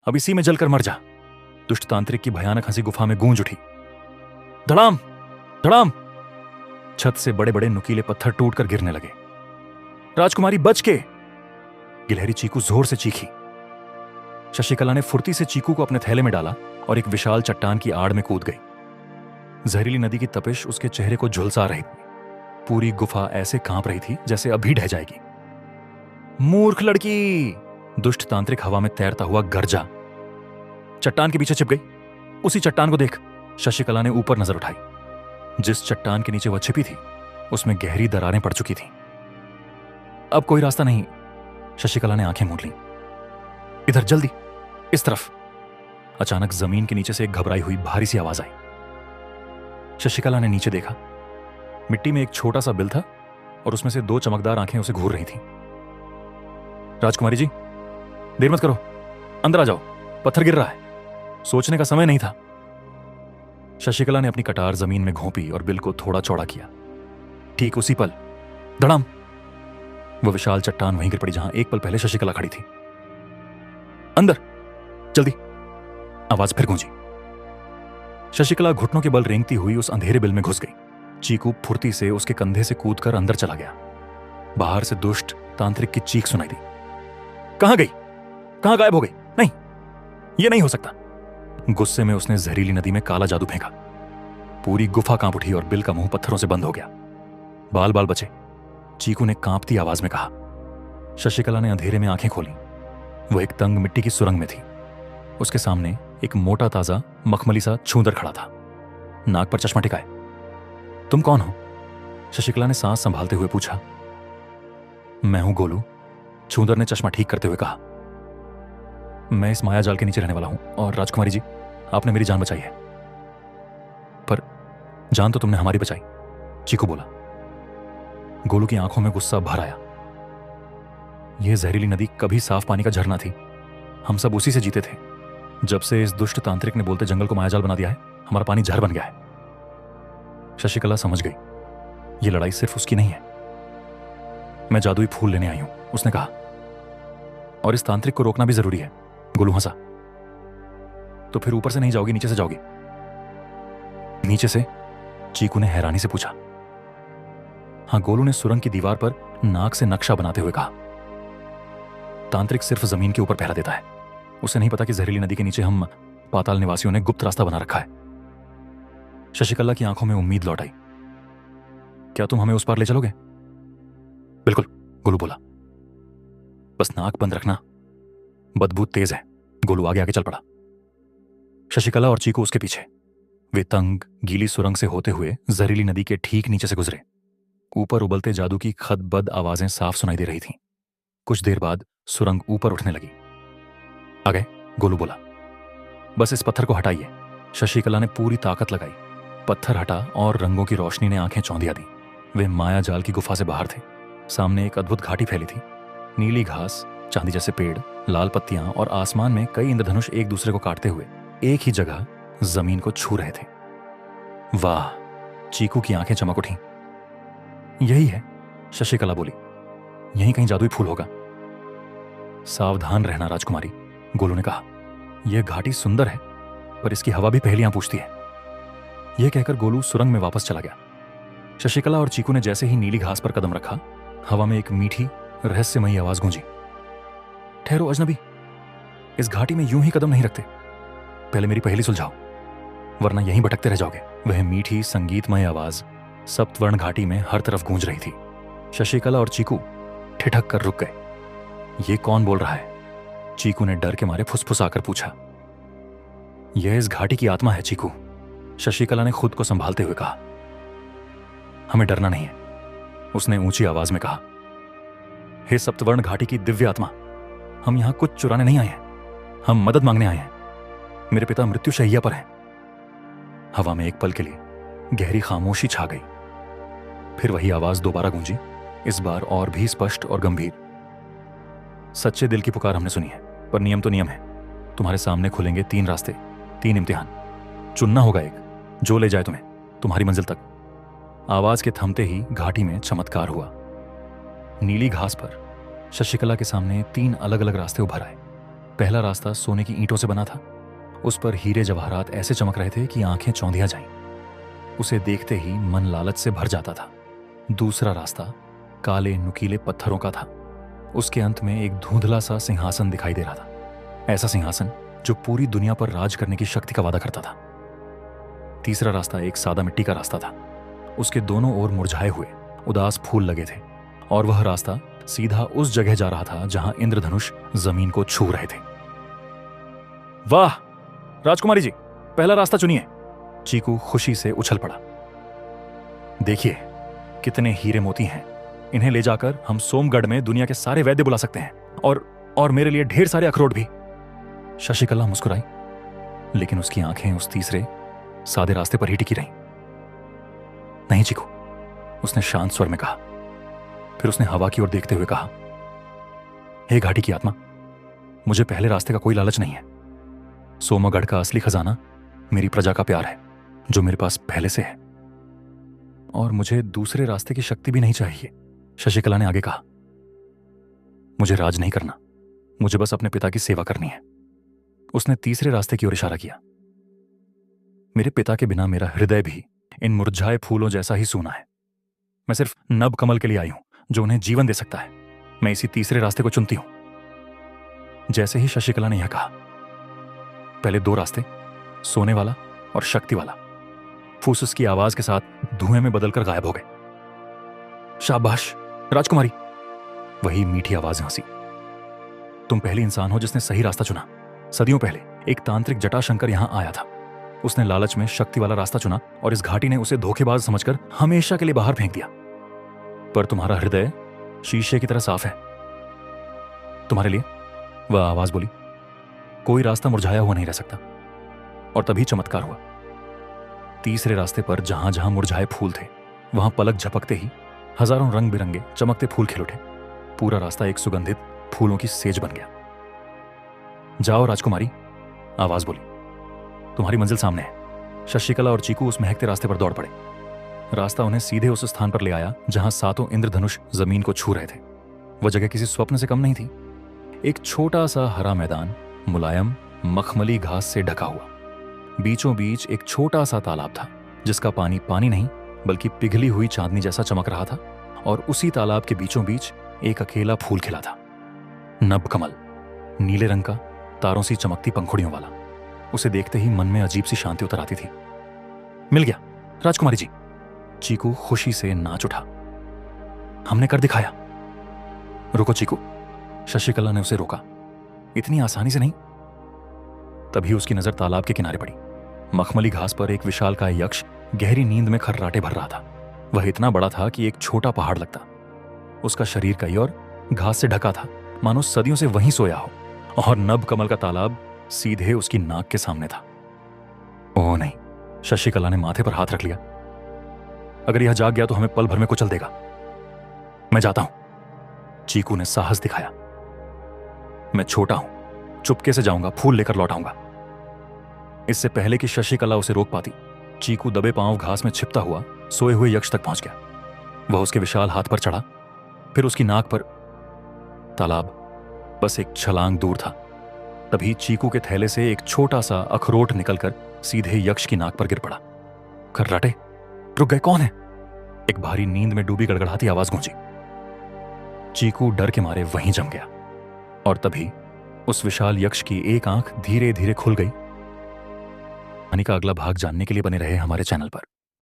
अब इसी में जलकर मर जा। दुष्ट तांत्रिक की भयानक हंसी गुफा में गूंज उठी। धड़ाम धड़ाम, छत से बड़े बड़े नुकीले पत्थर टूटकर गिरने लगे। राजकुमारी बच के, गिलहरी चीकू जोर से चीखी। शशिकला ने फुर्ती से चीकू को अपने थैले में डाला और एक विशाल चट्टान की आड़ में कूद गई। जहरीली नदी की तपिश उसके चेहरे को झुलसा रही थी। पूरी गुफा ऐसे कांप रही थी जैसे अभी ढह जाएगी। मूर्ख लड़की, दुष्ट तांत्रिक हवा में तैरता हुआ गरजा। चट्टान के पीछे छिप गई। उसी चट्टान को देख। शशिकला ने ऊपर नजर उठाई। जिस चट्टान के नीचे वह छिपी थी उसमें गहरी दरारें पड़ चुकी थीं। अब कोई रास्ता नहीं। शशिकला ने आंखें मूंद लीं। इधर, जल्दी, इस तरफ। अचानक जमीन के नीचे से एक घबराई हुई भारी सी आवाज आई। शशिकला ने नीचे देखा। मिट्टी में एक छोटा सा बिल था और उसमें से 2 चमकदार आंखें उसे घूर रही थीं। राजकुमारी जी, देर मत करो, अंदर आ जाओ, पत्थर गिर रहा है। सोचने का समय नहीं था। शशिकला ने अपनी कटार जमीन में घोंपी और बिल को थोड़ा चौड़ा किया। ठीक उसी पल धड़ाम, वह विशाल चट्टान वहीं गिर पड़ी जहां एक पल पहले शशिकला खड़ी थी। अंदर, जल्दी, आवाज फिर गूंजी। शशिकला घुटनों के बल रेंगती हुई उस अंधेरे बिल में घुस गई। चीकू फुर्ती से उसके कंधे से कूदकर अंदर चला गया। बाहर से दुष्ट तांत्रिक की चीख सुनाई दी। कहां गई? कहां गायब हो गई? नहीं, यह नहीं हो सकता। गुस्से में उसने जहरीली नदी में काला जादू फेंका। पूरी गुफा कांप उठी और बिल का मुंह पत्थरों से बंद हो गया। बाल बाल बचे, चीकू ने कांपती आवाज में कहा। शशिकला ने अंधेरे में आंखें खोली। वह एक तंग मिट्टी की सुरंग में थी। उसके सामने एक मोटा ताजा मखमली सा छूंदर खड़ा था, नाक पर चश्मा टिकाए। तुम कौन हो? शशिकला ने सांस संभालते हुए पूछा। मैं हूं गोलू, छूंदर ने चश्मा ठीक करते हुए कहा। मैं इस मायाजाल के नीचे रहने वाला हूं और राजकुमारी जी, आपने मेरी जान बचाई है। पर जान तो तुमने हमारी बचाई, चीकू बोला। गोलू की आंखों में गुस्सा भर आया। यह जहरीली नदी कभी साफ पानी का झरना थी। हम सब उसी से जीते थे। जब से इस दुष्ट तांत्रिक ने बोलते जंगल को मायाजाल बना दिया है, हमारा पानी जहर बन गया है। शशिकला समझ गई, यह लड़ाई सिर्फ उसकी नहीं है। मैं जादुई फूल लेने आई हूं, उसने कहा, और इस तांत्रिक को रोकना भी जरूरी है। गोलू हंसा। तो फिर ऊपर से नहीं जाओगी, नीचे से जाओगी? नीचे से? चीकू ने हैरानी से पूछा। हां, गोलू ने सुरंग की दीवार पर नाक से नक्शा बनाते हुए कहा। तांत्रिक सिर्फ जमीन के ऊपर पहरा देता है। उसे नहीं पता कि जहरीली नदी के नीचे हम पाताल निवासियों ने गुप्त रास्ता बना रखा है। शशिकला की आंखों में उम्मीद लौट आई। क्या तुम हमें उस पार ले चलोगे? बिल्कुल, गोलू बोला। बस नाक बंद रखना, बदबू तेज है। गोलू आगे आगे चल पड़ा। शशिकला और चीकू उसके पीछे। वे तंग गीली सुरंग से होते हुए जहरीली नदी के ठीक नीचे से गुजरे। ऊपर उबलते जादू की खदबद आवाजें साफ सुनाई दे रही थीं। कुछ देर बाद सुरंग ऊपर उठने लगी। आ गए, गोलू बोला। बस इस पत्थर को हटाइए। शशिकला ने पूरी ताकत लगाई। पत्थर हटा और रंगों की रोशनी ने आंखें चौंधिया दी। वे माया जाल की गुफा से बाहर थे। सामने एक अद्भुत घाटी फैली थी। नीली घास, चांदी जैसे पेड़, लाल पत्तियां और आसमान में कई इंद्रधनुष एक दूसरे को काटते हुए एक ही जगह जमीन को छू रहे थे। वाह, चीकू की आंखें चमक उठी। यही है, शशिकला बोली। यहीं कहीं जादुई फूल होगा। सावधान रहना राजकुमारी, गोलू ने कहा। यह घाटी सुंदर है, पर इसकी हवा भी पहेलियां पूछती है। यह कहकर गोलू सुरंग में वापस चला गया। शशिकला और चीकू ने जैसे ही नीली घास पर कदम रखा, हवा में एक मीठी रहस्यमयी आवाज गूंजी। ठहरो अजनबी, इस घाटी में यूं ही कदम नहीं रखते। पहले मेरी पहेली सुलझाओ, वरना यहीं भटकते रह जाओगे। वह मीठी संगीतमय आवाज सप्तवर्ण घाटी में हर तरफ गूंज रही थी। शशिकला और चीकू ठिठक कर रुक गए। ये कौन बोल रहा है? चीकू ने डर के मारे फुसफुसाकर पूछा। यह इस घाटी की आत्मा है चीकू, शशिकला ने खुद को संभालते हुए कहा। हमें डरना नहीं है, उसने ऊंची आवाज में कहा। हे सप्तवर्ण घाटी की दिव्य आत्मा, हम यहां कुछ चुराने नहीं आए हैं, हम मदद मांगने आए हैं। मेरे पिता मृत्यु शैय्या पर हैं। हवा में एक पल के लिए गहरी खामोशी छा गई। फिर वही आवाज दोबारा गूंजी, इस बार और भी स्पष्ट और गंभीर। सच्चे दिल की पुकार हमने सुनी है, पर नियम तो नियम है। तुम्हारे सामने खुलेंगे 3 रास्ते, 3 इम्तिहान। चुनना होगा एक, जो ले जाए तुम्हें तुम्हारी मंजिल तक। आवाज के थमते ही घाटी में चमत्कार हुआ। नीली घास पर शशिकला के सामने 3 अलग अलग रास्ते उभर आए। पहला रास्ता सोने की ईंटों से बना था। उस पर हीरे जवाहरात ऐसे चमक रहे थे कि आंखें चौंधिया जाईं। उसे देखते ही मन लालच से भर जाता था। दूसरा रास्ता काले नुकीले पत्थरों का था। उसके अंत में एक धुंधला सा सिंहासन दिखाई दे रहा था, ऐसा सिंहासन जो पूरी दुनिया पर राज करने की शक्ति का वादा करता था। तीसरा रास्ता एक सादा मिट्टी का रास्ता था। उसके दोनों ओर मुरझाए हुए उदास फूल लगे थे और वह रास्ता सीधा उस जगह जा रहा था जहां इंद्रधनुष जमीन को छू रहे थे। वाह राजकुमारी जी, पहला रास्ता चुनिए। चीकू खुशी से उछल पड़ा। देखिए कितने हीरे मोती हैं, इन्हें ले जाकर हम सोमगढ़ में दुनिया के सारे वैद्य बुला सकते हैं और मेरे लिए ढेर सारे अखरोट भी। शशिकला मुस्कुराई, लेकिन उसकी आंखें उस तीसरे सादे रास्ते पर ही टिकी रहीं। नहीं चीकू, उसने शांत स्वर में कहा। फिर उसने हवा की ओर देखते हुए कहा, हे घाटी की आत्मा, मुझे पहले रास्ते का कोई लालच नहीं है। सोमगढ़ का असली खजाना मेरी प्रजा का प्यार है, जो मेरे पास पहले से है, और मुझे दूसरे रास्ते की शक्ति भी नहीं चाहिए। शशिकला ने आगे कहा, मुझे राज नहीं करना, मुझे बस अपने पिता की सेवा करनी है। उसने तीसरे रास्ते की ओर इशारा किया। मेरे पिता के बिना मेरा हृदय भी इन मुरझाए फूलों जैसा ही सूना है। मैं सिर्फ नब कमल के लिए आई हूं, जो उन्हें जीवन दे सकता है। मैं इसी तीसरे रास्ते को चुनती हूं। जैसे ही शशिकला ने यह कहा, पहले दो रास्ते, सोने वाला और शक्ति वाला, फूसफूस की आवाज के साथ धुएं में बदलकर गायब हो गए। शाबाश राजकुमारी, वही मीठी आवाज हंसी। तुम पहली इंसान हो जिसने सही रास्ता चुना। सदियों पहले एक तांत्रिक जटाशंकर यहां आया था। उसने लालच में शक्ति वाला रास्ता चुना और इस घाटी ने उसे धोखेबाज समझकर हमेशा के लिए बाहर फेंक दिया। पर तुम्हारा हृदय शीशे की तरह साफ है। तुम्हारे लिए, वह आवाज बोली, कोई रास्ता मुरझाया हुआ नहीं रह सकता। और तभी चमत्कार हुआ। तीसरे रास्ते पर जहां जहां मुरझाए फूल थे, वहां पलक झपकते ही हजारों रंग बिरंगे चमकते फूल खिल उठे। पूरा रास्ता एक सुगंधित फूलों की सेज बन गया। जाओ राजकुमारी, आवाज बोली, तुम्हारी मंजिल सामने है। शशिकला और चीकू उस महकते रास्ते पर दौड़ पड़े। रास्ता उन्हें सीधे उस स्थान पर ले आया जहां सातों इंद्रधनुष जमीन को छू रहे थे। वह जगह किसी स्वप्न से कम नहीं थी। एक छोटा सा हरा मैदान मुलायम मखमली घास से ढका हुआ। बीचों बीच एक छोटा सा तालाब था, जिसका पानी पानी नहीं बल्कि पिघली हुई चांदनी जैसा चमक रहा था। और उसी तालाब के बीचों बीच एक अकेला फूल खिला था, नब कमल, नीले रंग का, तारों सी चमकती पंखुड़ियों वाला। उसे देखते ही मन में अजीब सी शांति उतर आती थी। मिल गया राजकुमारी जी, चीकू खुशी से नाच उठा। हमने कर दिखाया। रुको चीकू, शशिकला ने उसे रोका, इतनी आसानी से नहीं। तभी उसकी नजर तालाब के किनारे पड़ी। मखमली घास पर एक विशालकाय यक्ष गहरी नींद में खर्राटे भर रहा था। वह इतना बड़ा था कि एक छोटा पहाड़ लगता। उसका शरीर कई और घास से ढका था, मानो सदियों से वहीं सोया हो। और नब कमल का तालाब सीधे उसकी नाक के सामने था। ओह नहीं, शशिकला ने माथे पर हाथ रख लिया। अगर यह जाग गया तो हमें पल भर में कुचल देगा। मैं जाता हूं, चीकू ने साहस दिखाया। मैं छोटा हूं, चुपके से जाऊंगा, फूल लेकर लौट आऊंगा। इससे पहले कि शशिकला उसे रोक पाती, चीकू दबे पांव घास में छिपता हुआ सोए हुए यक्ष तक पहुंच गया। वह उसके विशाल हाथ पर चढ़ा, फिर उसकी नाक पर। तालाब बस एक छलांग दूर था। तभी चीकू के थैले से एक छोटा सा अखरोट निकलकर सीधे यक्ष की नाक पर गिर पड़ा। खर्राटे, रुक गए, कौन है? एक भारी नींद में डूबी गड़गड़ाती आवाज गूंजी। चीकू डर के मारे वहीं जम गया। और तभी उस विशाल यक्ष की एक आंख धीरे धीरे खुल गई। कहानी का अगला भाग जानने के लिए बने रहे हमारे चैनल पर।